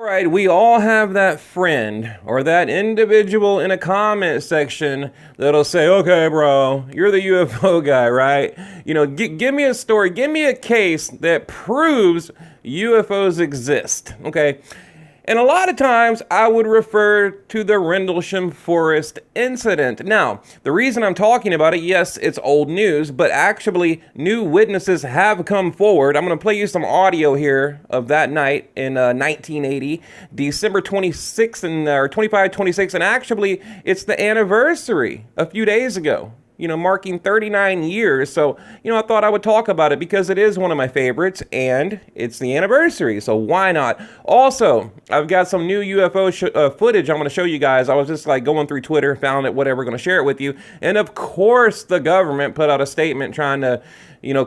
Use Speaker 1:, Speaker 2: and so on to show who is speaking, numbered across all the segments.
Speaker 1: Right, we all have that friend or that individual in a comment section that'll say, okay, bro, you're the UFO guy, right? Give me a story, give me a case that proves UFOs exist, okay? And a lot of times I would refer to the Rendlesham Forest incident. Now, the reason I'm talking about it, yes, it's old news, but actually new witnesses have come forward. I'm going to play you some audio here of that night in 1980, December 26th or 25, 26, and actually it's the anniversary a few days ago. Marking 39 years. So, I thought I would talk about it because it is one of my favorites and it's the anniversary. So why not? Also, I've got some new UFO footage I'm going to show you guys. I was just like going through Twitter, found it, whatever, going to share it with you. And of course, the government put out a statement trying to,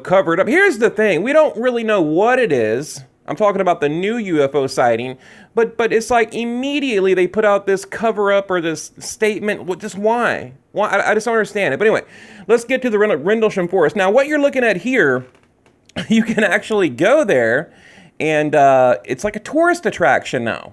Speaker 1: cover it up. Here's the thing. We don't really know what it is. I'm talking about the new UFO sighting, but it's like immediately they put out this cover up or this statement. Just why? Why? I just don't understand it. But anyway, let's get to the Rendlesham Forest. Now, what you're looking at here, you can actually go there, and it's like a tourist attraction now.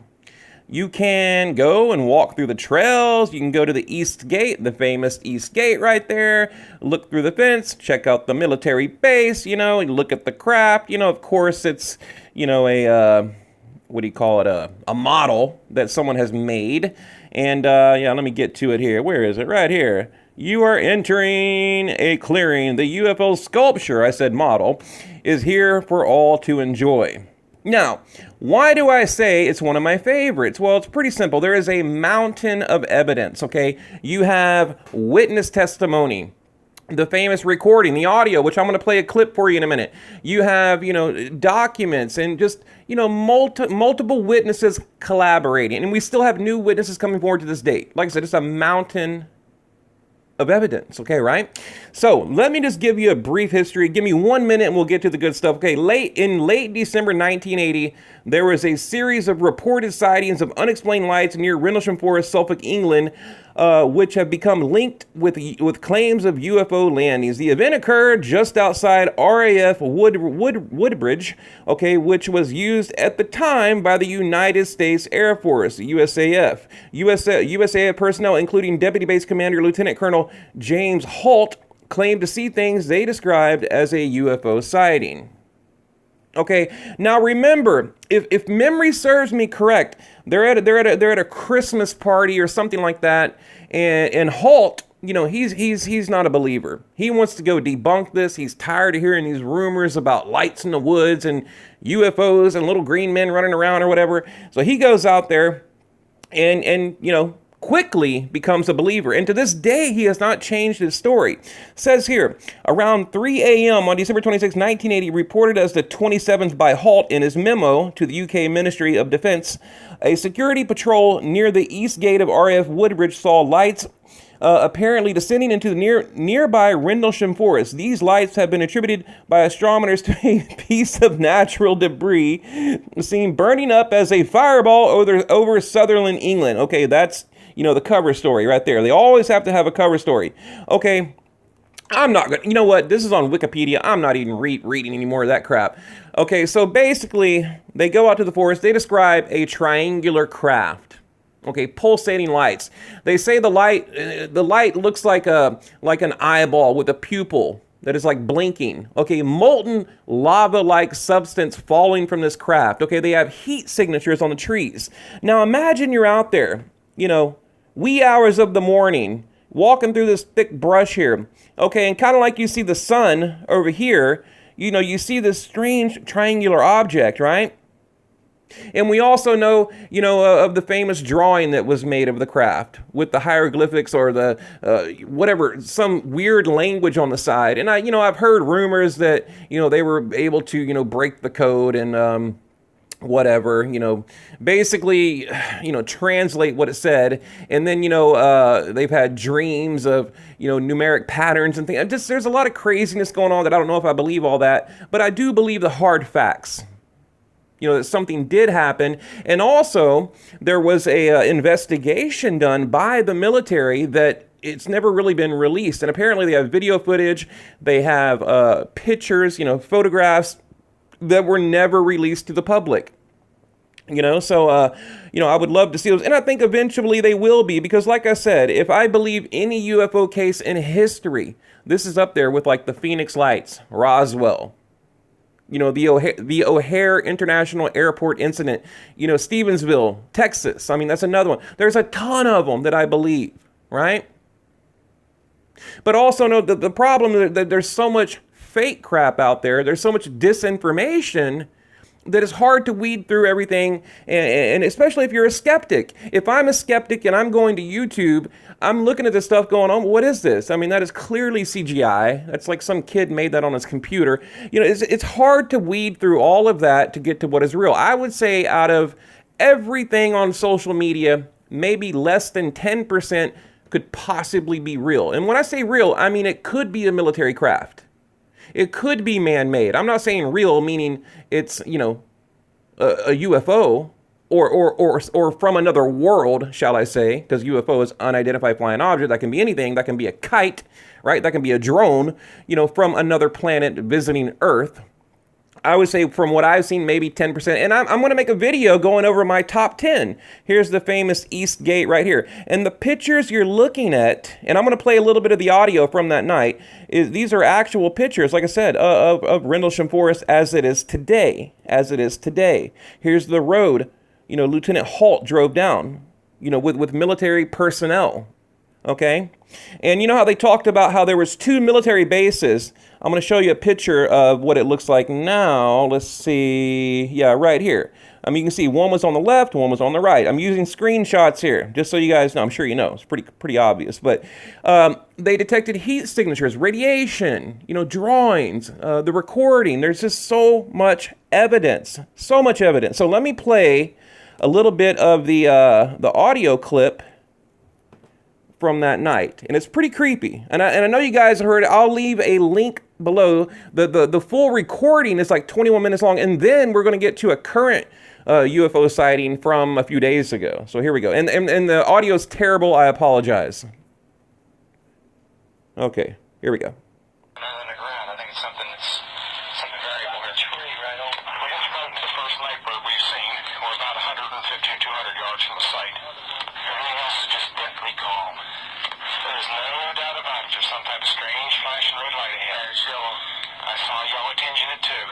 Speaker 1: You can go and walk through the trails. You can go to the East Gate, the famous East Gate right there. Look through the fence, check out the military base, look at the craft. Of course, it's, what do you call it? A model that someone has made. And let me get to it here. Where is it? Right here. You are entering a clearing. The UFO sculpture, I said model, is here for all to enjoy. Now, why do I say it's one of my favorites? Well, it's pretty simple. There is a mountain of evidence, okay? You have witness testimony, the famous recording, the audio, which I'm going to play a clip for you in a minute. You have, documents and just, multiple witnesses collaborating. And we still have new witnesses coming forward to this date. Like I said, it's a mountain of evidence, okay, right? So let me just give you a brief history. Give me 1 minute and we'll get to the good stuff. Okay, in late December 1980, there was a series of reported sightings of unexplained lights near Rendlesham Forest, Suffolk, England, which have become linked with claims of UFO landings. The event occurred just outside RAF Woodbridge, okay, which was used at the time by the United States Air Force, USAF. USAF personnel, including Deputy Base Commander Lieutenant Colonel James Holt, claimed to see things they described as a UFO sighting. Okay, now remember, if memory serves me correct, they're at a Christmas party or something like that, and Holt, he's not a believer. He wants to go debunk this. He's tired of hearing these rumors about lights in the woods and UFOs and little green men running around or whatever. So he goes out there and quickly becomes a believer. And to this day, he has not changed his story. It says here, around 3 a.m. on December 26, 1980, reported as the 27th by Holt in his memo to the UK Ministry of Defence, a security patrol near the east gate of RAF Woodbridge saw lights apparently descending into the nearby Rendlesham Forest. These lights have been attributed by astronomers to a piece of natural debris seen burning up as a fireball over Sutherland, England. Okay, that's the cover story right there. They always have to have a cover story. Okay, I'm not going to, you know what? This is on Wikipedia. I'm not even reading any more of that crap. Okay, so basically, they go out to the forest. They describe a triangular craft. Okay, pulsating lights. They say the light looks like an eyeball with a pupil that is like blinking. Okay, molten lava-like substance falling from this craft. Okay, they have heat signatures on the trees. Now imagine you're out there, wee hours of the morning, walking through this thick brush here. Okay, and kind of like you see the sun over here, you see this strange triangular object, right? And we also know, of the famous drawing that was made of the craft with the hieroglyphics or the whatever, some weird language on the side. And I've heard rumors that, they were able to, break the code and whatever, basically, translate what it said. And then, they've had dreams of, numeric patterns and things. There's a lot of craziness going on that I don't know if I believe all that, but I do believe the hard facts. That something did happen. And also, there was a investigation done by the military that it's never really been released. And apparently they have video footage, they have pictures, photographs that were never released to the public. I would love to see those. And I think eventually they will be, because like I said, if I believe any UFO case in history, this is up there with like the Phoenix Lights, Roswell, the O'Hare International Airport incident, Stevensville, Texas. I mean, that's another one. There's a ton of them that I believe, right? But also know that the problem that there's so much fake crap out there. There's so much disinformation that it's hard to weed through everything, and especially if you're a skeptic. If I'm a skeptic and I'm going to YouTube, I'm looking at this stuff going on, what is this? I mean, that is clearly CGI. That's like some kid made that on his computer. It's hard to weed through all of that to get to what is real. I would say out of everything on social media, maybe less than 10% could possibly be real. And when I say real, I mean it could be a military craft. It could be man-made. I'm not saying real, meaning it's, a UFO or from another world, shall I say, because UFO is unidentified flying object. That can be anything. That can be a kite, right? That can be a drone, from another planet visiting Earth. I would say from what I've seen, maybe 10%. And I'm going to make a video going over my top 10. Here's the famous East Gate right here. And the pictures you're looking at, and I'm going to play a little bit of the audio from that night, these are actual pictures, like I said, of Rendlesham Forest as it is today. Here's the road, Lieutenant Halt drove down, with military personnel. Okay, and you know how they talked about how there was 2 military bases. I'm going to show you a picture of what it looks like now. Let's see. Yeah, right here. You can see one was on the left, one was on the right. I'm using screenshots here, just so you guys know. I'm sure you know. It's pretty obvious. But they detected heat signatures, radiation, drawings, the recording. There's just so much evidence. So much evidence. So let me play a little bit of the audio clip from that night, and it's pretty creepy. And I know you guys heard it. I'll leave a link below. The full recording is like 21 minutes long, and then we're going to get to a current UFO sighting from a few days ago. So here we go. And the audio is terrible. I apologize. Okay, here we go.
Speaker 2: Underground, I think it's something variable here. Tree right on. We just got to the first lake road we've seen. We're about 150 or 200 yards from the site. Everything else is just deathly calm. There's no doubt about it. There's some type of strange flashing red light ahead. It's yellow. I saw a yellow tinge in it too.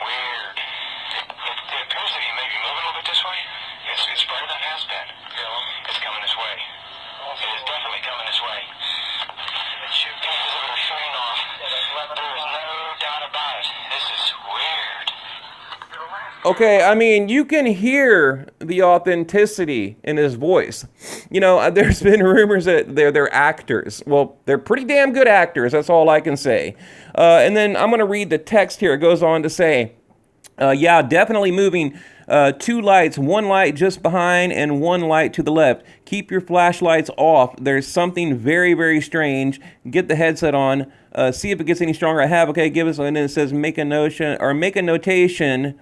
Speaker 2: Weird. It appears to be maybe moving a little bit this way. It's brighter than it has been. Yellow. It's coming this way. It is definitely coming this way. Pieces of it are shooting off. There is no doubt about it. This is weird.
Speaker 1: Okay, I mean, you can hear the authenticity in his voice. There's been rumors that they're actors. Well, they're pretty damn good actors, that's all I can say. And then I'm going to read the text here. It goes on to say, yeah, definitely moving. 2 lights, 1 light just behind and 1 light to the left. Keep your flashlights off. There's something very, very strange. Get the headset on. See if it gets any stronger. I have. Okay, give us. And then it says make a notation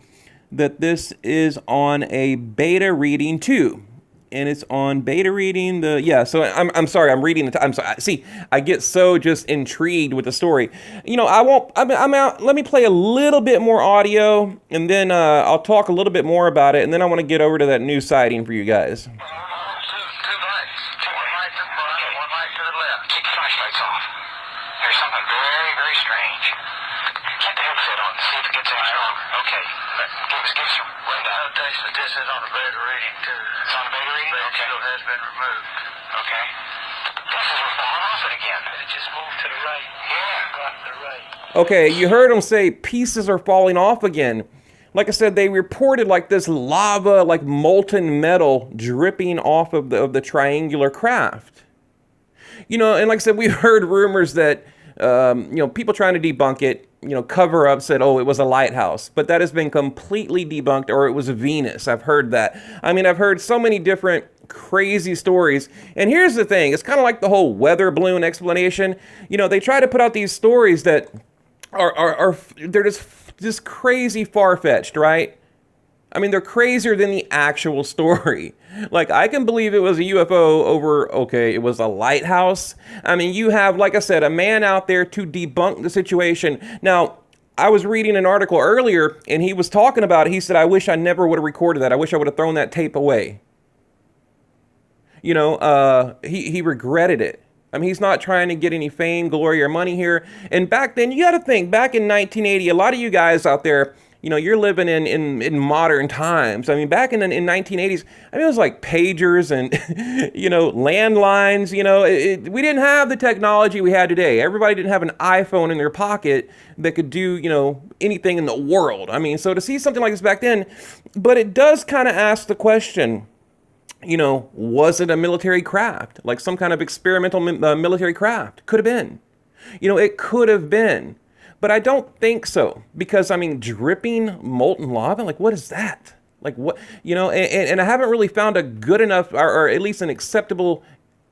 Speaker 1: that this is on a beta reading too. And it's on beta reading so I'm sorry, I'm reading I'm sorry. See, I get so just intrigued with the story. I'm out. Let me play a little bit more audio, and then I'll talk a little bit more about it, and then I want to get over to that new sighting for you guys.
Speaker 2: Two lights. 1 light to the front, 1 light to the left. Keep the flashlights off. There's something very, very strange. Get the headset on. See if it gets any stronger. Okay. Give us your rundown. Notation that this is on a beta reading too. It's on a beta reading? Okay. It still has been removed. Okay. Pieces are falling off it again. It just moved to the right. Yeah. Got to the right.
Speaker 1: Okay, you heard him say pieces are falling off again. Like I said, they reported like this lava, like molten metal dripping off of the triangular craft. And like I said, we've heard rumors that, people trying to debunk it, cover up said, oh, it was a lighthouse. But that has been completely debunked, or it was a Venus. I've heard that. I mean, I've heard so many different crazy stories. And here's the thing. It's kind of like the whole weather balloon explanation. They try to put out these stories that they're just crazy far-fetched, right? I mean, they're crazier than the actual story. Like, I can believe it was a UFO over, okay, it was a lighthouse. I mean, you have, like I said, a man out there to debunk the situation. Now, I was reading an article earlier, and he was talking about it. He said, I wish I never would have recorded that. I wish I would have thrown that tape away. You know, he regretted it. I mean, he's not trying to get any fame, glory, or money here. And back then, you got to think, back in 1980, a lot of you guys out there, you know, you're living in modern times. I mean, back in 1980s, I mean, it was like pagers and, you know, landlines. You know, we didn't have the technology we had today. Everybody didn't have an iPhone in their pocket that could do, you know, anything in the world. I mean, so to see something like this back then, but it does kind of ask the question, you know, was it a military craft? Like some kind of experimental military craft? Could have been. You know, it could have been. But I don't think so. Because, I mean, dripping molten lava? Like, what is that? Like, what? You know, and I haven't really found a good enough, or at least an acceptable,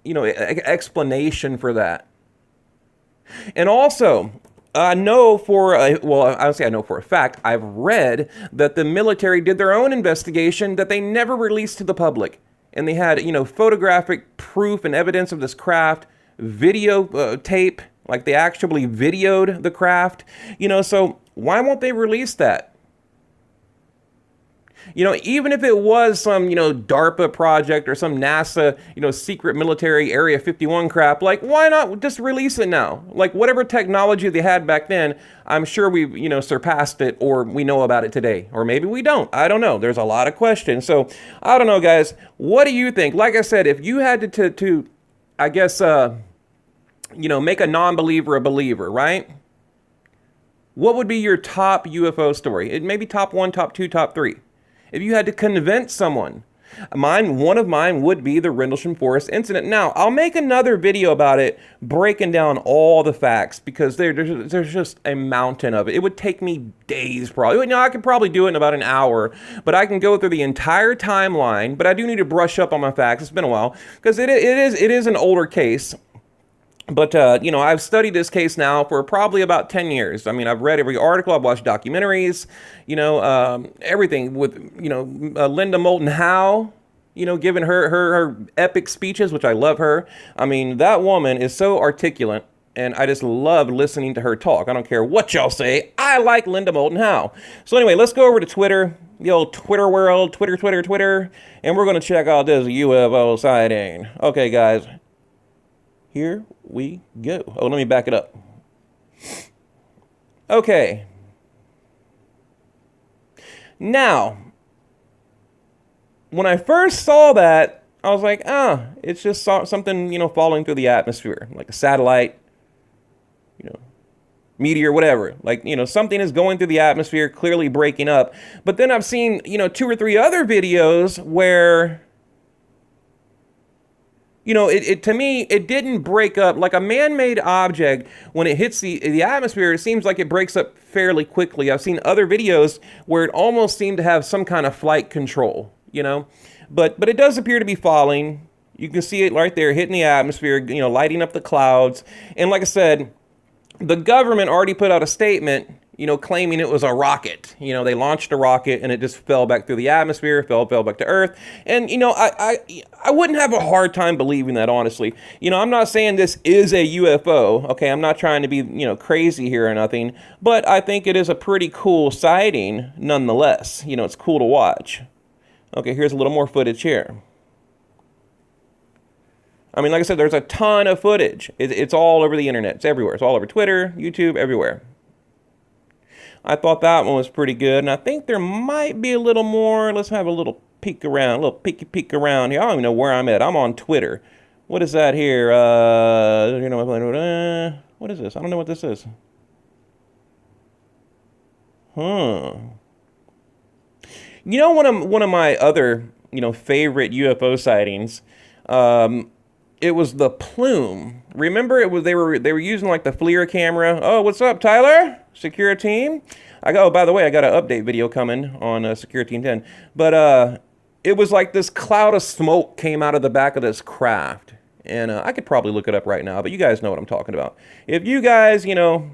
Speaker 1: you know, explanation for that. And also, I know for, well, I would say I know for a fact, I've read that the military did their own investigation that they never released to the public. And they had, you know, photographic proof and evidence of this craft, video tape, like they actually videoed the craft, you know, so why won't they release that? You know, even if it was some, you know, DARPA project or some NASA, you know, secret military Area 51 crap, like, why not just release it now? Like, whatever technology they had back then, I'm sure we've, you know, surpassed it, or we know about it today. Or maybe we don't. I don't know. There's a lot of questions. So, I don't know, guys. What do you think? Like I said, if you had to I guess, you know, make a non-believer a believer, right? What would be your top UFO story? It may be top 1, top 2, top 3. If you had to convince someone, one of mine would be the Rendlesham Forest incident. Now, I'll make another video about it, breaking down all the facts, because there's just a mountain of it. It would take me days, probably. You know, I could probably do it in about an hour, but I can go through the entire timeline. But I do need to brush up on my facts. It's been a while, because it is an older case. But, you know, I've studied this case now for probably about 10 years. I mean, I've read every article, I've watched documentaries, you know, everything with, you know, Linda Moulton Howe, you know, giving her epic speeches, which I love her. I mean, that woman is so articulate, and I just love listening to her talk. I don't care what y'all say. I like Linda Moulton Howe. So anyway, let's go over to Twitter, the old Twitter world, Twitter, and we're going to check out this UFO sighting. Okay, guys. Here we go. Oh, let me back it up. Okay. Now, when I first saw that, I was like, it's just something, you know, falling through the atmosphere, like a satellite, you know, meteor, whatever. Like, you know, something is going through the atmosphere, clearly breaking up. But then I've seen, you know, 2 or 3 other videos where, you know, to me, it didn't break up. Like a man-made object, when it hits the atmosphere, it seems like it breaks up fairly quickly. I've seen other videos where it almost seemed to have some kind of flight control, you know. But it does appear to be falling. You can see it right there hitting the atmosphere, you know, lighting up the clouds. And like I said, the government already put out a statement, you know, claiming it was a rocket. You know, they launched a rocket and it just fell back through the atmosphere, fell back to Earth. And, you know, I wouldn't have a hard time believing that, honestly. You know, I'm not saying this is a UFO, okay? I'm not trying to be, you know, crazy here or nothing, but I think it is a pretty cool sighting nonetheless. You know, it's cool to watch. Okay, here's a little more footage here. I mean, like I said, there's a ton of footage. It's all over the internet. It's everywhere. It's all over Twitter, YouTube, everywhere. I thought that one was pretty good, and I think there might be a little more. Let's have a little peek around, a little peek around here. I don't even know where I'm at. I'm on Twitter. What is that here? You know, what is this? I don't know what this is. You know, one of my other, you know, favorite UFO sightings, it was the plume. Remember, they were using like the FLIR camera. Oh, what's up, Tyler? Secure Team. Oh, by the way, I got an update video coming on Secure Team 10. But it was like this cloud of smoke came out of the back of this craft, and I could probably look it up right now. But you guys know what I'm talking about. If you guys, you know,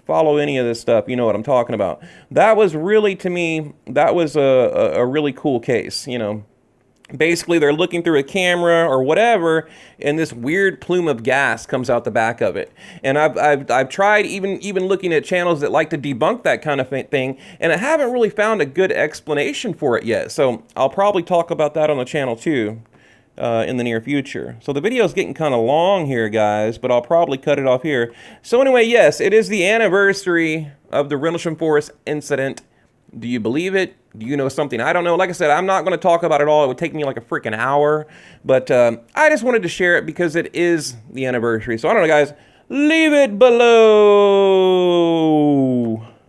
Speaker 1: follow any of this stuff, you know what I'm talking about. That was really, to me, that was a really cool case, you know. basically they're looking through a camera or whatever, and this weird plume of gas comes out the back of it. And I've tried even looking at channels that like to debunk that kind of thing, and I haven't really found a good explanation for it yet. So I'll probably talk about that on the channel too in the near future. So the video is getting kind of long here, guys, but I'll probably cut it off here. So anyway, yes, it is the anniversary of the Rendlesham Forest incident. Do you believe it? Do you know something I don't know? Like I said, I'm not going to talk about it all. It would take me like a freaking hour. But I just wanted to share it because it is the anniversary. So I don't know, guys. Leave it below.